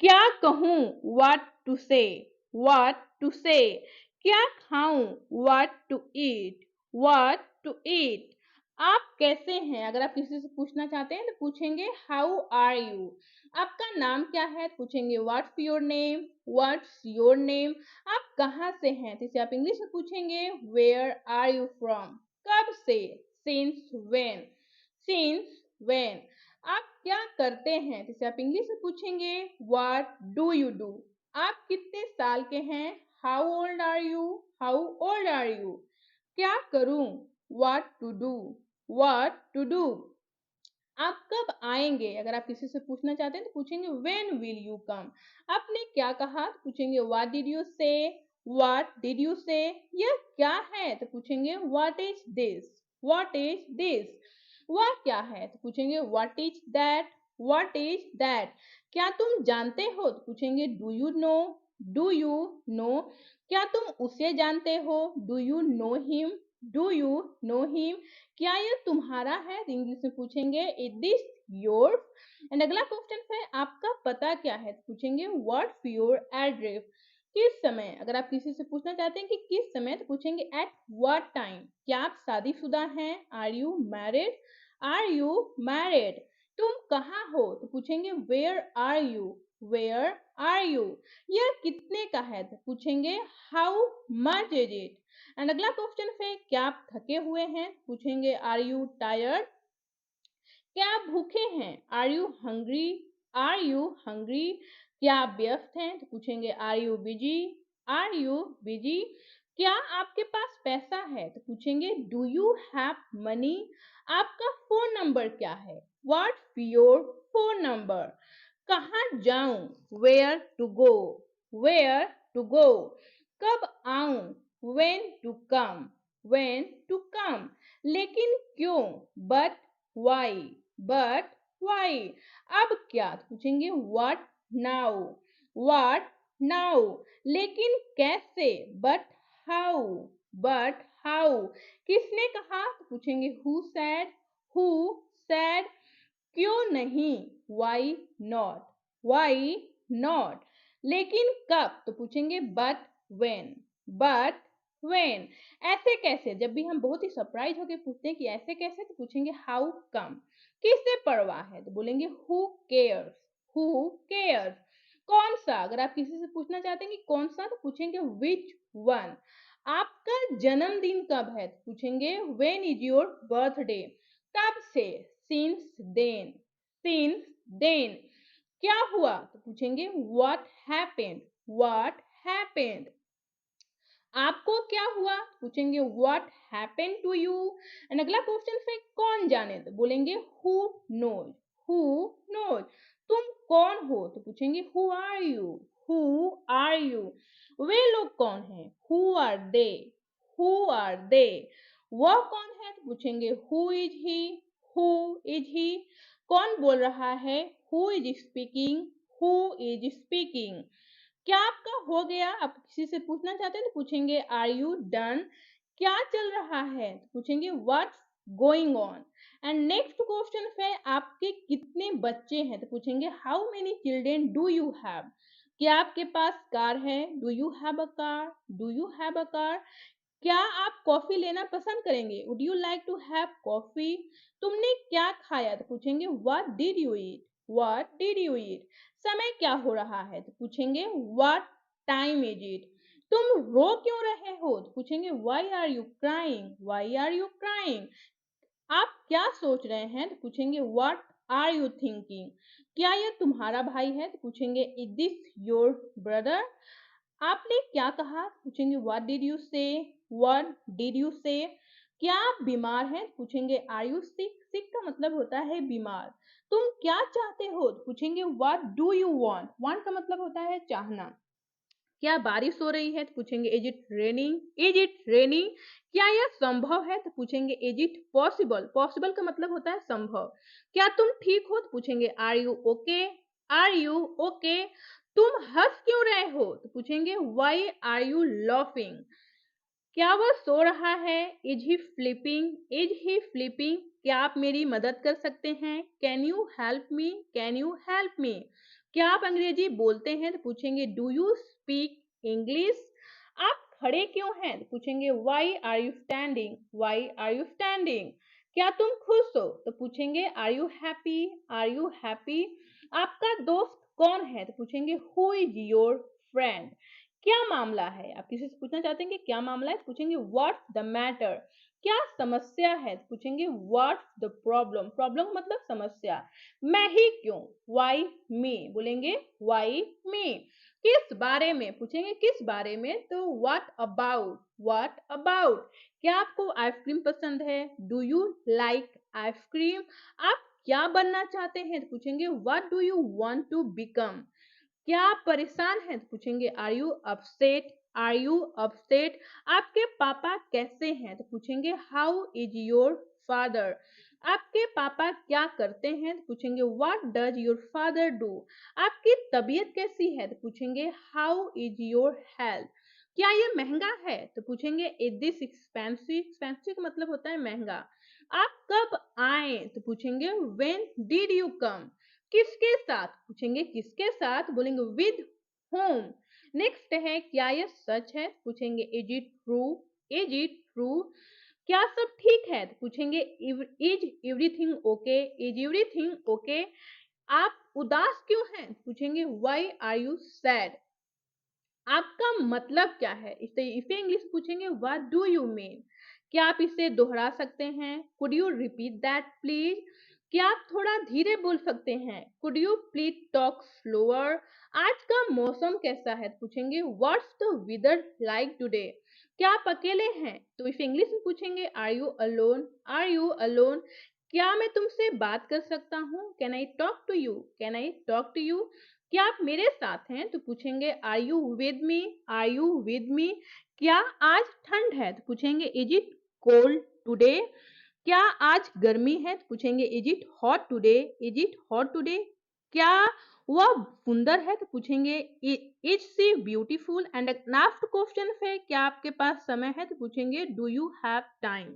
क्या कहूँ, what to say, what to say, क्या खाऊं, what to eat, what to eat। आप कैसे हैं? अगर आप किसी से पूछना चाहते हैं तो पूछेंगे हाउ आर यू। आपका नाम क्या है? पूछेंगे what's your name, what's your name. आप कहाँ से हैं? तो इसे आप इंग्लिश में पूछेंगे वेयर आर यू फ्रॉम। कब से? Since when, since when. आप क्या करते हैं? जिसे आप इंग्लिश में पूछेंगे व्हाट डू यू डू। आप कितने साल के हैं? How old are you, how old are you. क्या करूं? What to do, what to do. आप कब आएंगे? अगर आप किसी से पूछना चाहते हैं तो पूछेंगे व्हेन विल यू कम। आपने क्या कहा? तो पूछेंगे व्हाट डिड यू से, व्हाट डिड यू से। यह क्या है? तो पूछेंगे what is this, what is this. वह क्या है? तो पूछेंगे what is that, what is that. क्या तुम जानते हो? तो पूछेंगे do you know, do you know. क्या तुम उसे जानते हो? Do you know him, do you know him. क्या यह तुम्हारा है? तो इंग्लिश में पूछेंगे इज दिस योर्स। एंड अगला क्वेश्चन है आपका पता क्या है? तो पूछेंगे व्हाट्स योर एड्रेस। किस समय? अगर आप किसी से पूछना चाहते हैं कि किस समय तो पूछेंगे एट व्हाट टाइम। क्या आप शादीशुदा हैं? Are you married, are you married. तुम कहाँ हो? तो पूछेंगे where are you, where are you. यह कितने का है? तो पूछेंगे how much is it. And अगला क्वेश्चन है क्या आप थके हुए हैं? पूछेंगे आर यू टायर्ड। क्या आप भूखे हैं? Are you hungry, are you hungry. क्या आप व्यस्त हैं? तो पूछेंगे are you busy, are you busy. क्या आपके पास पैसा है? तो पूछेंगे डू यू हैव मनी। आपका फोन नंबर क्या है? What's your phone number. कहाँ जाऊं? Where to go, where to go. कब आऊं? When to come, when to come. लेकिन क्यों? But why, but why. अब क्या? तो पूछेंगे व्हाट नाउ, व्हाट नाउ। लेकिन कैसे? But how, but how. किसने कहा? तो पूछेंगे हु सैड, हु सैड। क्यों नहीं? Why not, why not. लेकिन कब? तो पूछेंगे बट व्हेन, बट व्हेन। ऐसे कैसे? जब भी हम बहुत ही सरप्राइज होकर पूछते हैं कि ऐसे कैसे तो पूछेंगे हाउ कम। किससे परवाह है? तो बोलेंगे हु केयर्स, हु केयर्स। कौन सा? अगर आप किसी से पूछना चाहते हैं कि कौन सा तो पूछेंगे विच वन। आपका जन्मदिन कब है? तो पूछेंगे व्हेन इज योर बर्थडे। कब से? Since then, since then. क्या हुआ? तो पूछेंगे व्हाट हैपेंड, व्हाट हैपेंड। आपको क्या हुआ? पूछेंगे what happened to you. And अगला क्वेश्चन है कौन जाने? तो बोलेंगे हु नोज, हु नोज। तुम कौन हो? तो पूछेंगे who are you, who are you. वे लोग कौन हैं? Who are they, who are they. वह कौन है? तो पूछेंगे who is he, who is he. कौन बोल रहा है? Who is speaking, who is speaking. क्या आपका हो गया? आप किसी से पूछना चाहते हैं तो पूछेंगे आर यू डन। क्या चल रहा है? तो पूछेंगे what's going on. And next question है आपके कितने बच्चे हैं? तो पूछेंगे how many children do you have. क्या आपके पास कार है? Do you have a car, do you have a car. क्या आप कॉफी लेना पसंद करेंगे? Would you like to have coffee. तुमने क्या खाया? तो पूछेंगे what did you eat, what did you eat. समय क्या हो रहा है? तो पूछेंगे व्हाट टाइम इज इट। तुम रो क्यों रहे हो? तो पूछेंगे why are you crying, why are you crying. आप क्या सोच रहे हैं? तो पूछेंगे व्हाट आर यू थिंकिंग। क्या यह तुम्हारा भाई है? तो पूछेंगे इज दिस योर ब्रदर। आपने क्या कहा? पूछेंगे व्हाट डिड यू से, व्हाट डिड यू से। क्या आप बीमार हैं? पूछेंगे आर यू सिक। सिक का मतलब होता है बीमार। तुम क्या चाहते हो? पूछेंगे what do you want. Want का मतलब होता है चाहना। क्या बारिश हो रही है? तो पूछेंगे is it raining, is it raining. क्या यह संभव है? तो पूछेंगे इज इट पॉसिबल। पॉसिबल का मतलब होता है संभव। क्या तुम ठीक हो? तो पूछेंगे are you okay, are you okay. तुम हंस क्यों रहे हो? तो पूछेंगे व्हाई आर यू लाफिंग। क्या वह सो रहा है? Is he sleeping, is he sleeping. क्या आप मेरी मदद कर सकते हैं? Can you help me, can you help me. क्या आप अंग्रेजी बोलते हैं? तो पूछेंगे डू यू स्पीक इंग्लिश? आप खड़े क्यों हैं? तो पूछेंगे why are you standing? Why are you standing? क्या तुम खुश हो? तो पूछेंगे are you happy? Are you happy? आपका दोस्त कौन है? तो पूछेंगे हु इज योर फ्रेंड? क्या मामला है? आप किसी से पूछना चाहते हैं कि क्या मामला है? तो पूछेंगे व्हाट्स द मैटर? क्या समस्या है? तो पूछेंगे व्हाट्स द प्रॉब्लम? प्रॉब्लम मतलब समस्या। मैं ही क्यों? Why me? बोलेंगे वाई मी? किस बारे में? पूछेंगे किस बारे में? तो व्हाट अबाउट? What about? क्या आपको आइसक्रीम पसंद है? Do you like ice cream? आप क्या बनना चाहते हैं? तो पूछेंगे what do you want to become? क्या आप परेशान हैं? तो पूछेंगे are you upset? Are you upset? आपके पापा कैसे हैं? तो पूछेंगे हाउ इज योर फादर? आपके पापा क्या करते हैं? तो पूछेंगे what does your father do? आपकी तबीयत कैसी है? तो पूछेंगे हाउ इज योर हेल्थ? क्या ये महंगा है? तो पूछेंगे इज दिस एक्सपेंसिव? एक्सपेंसिव का मतलब होता है महंगा। आप कब आए? तो पूछेंगे व्हेन डिड यू कम? किसके साथ? पूछेंगे किसके साथ? बोलेंगे विद होम। नेक्स्ट है क्या यह सच है? पूछेंगे is it true? Is it true? क्या सब ठीक है? तो पूछेंगे is everything okay? Is everything okay? आप उदास क्यों हैं? पूछेंगे व्हाई आर यू सैड? आपका मतलब क्या है? इसे इंग्लिश पूछेंगे व्हाट डू यू मीन? क्या आप इसे दोहरा सकते हैं? Could you repeat that please? क्या आप थोड़ा धीरे बोल सकते हैं? Could you please talk slower? आज का मौसम कैसा है? पूछेंगे what's the weather like today? क्या आप अकेले हैं? तो इसे इंग्लिश में पूछेंगे are you alone? Are you alone? क्या मैं तुमसे बात कर सकता हूँ? Can I talk to you? Can I talk to you? क्या आप मेरे साथ हैं? तो पूछेंगे are you with me? Are you with me? क्या आज ठंड है? तो पूछेंगे इज इट कोल्ड टुडे? क्या आज गर्मी है? तो पूछेंगे is it hot today? Is it hot today? क्या वह सुंदर है? तो पूछेंगे is she beautiful? And last question है क्या आपके पास समय है? तो पूछेंगे डू यू हैव टाइम?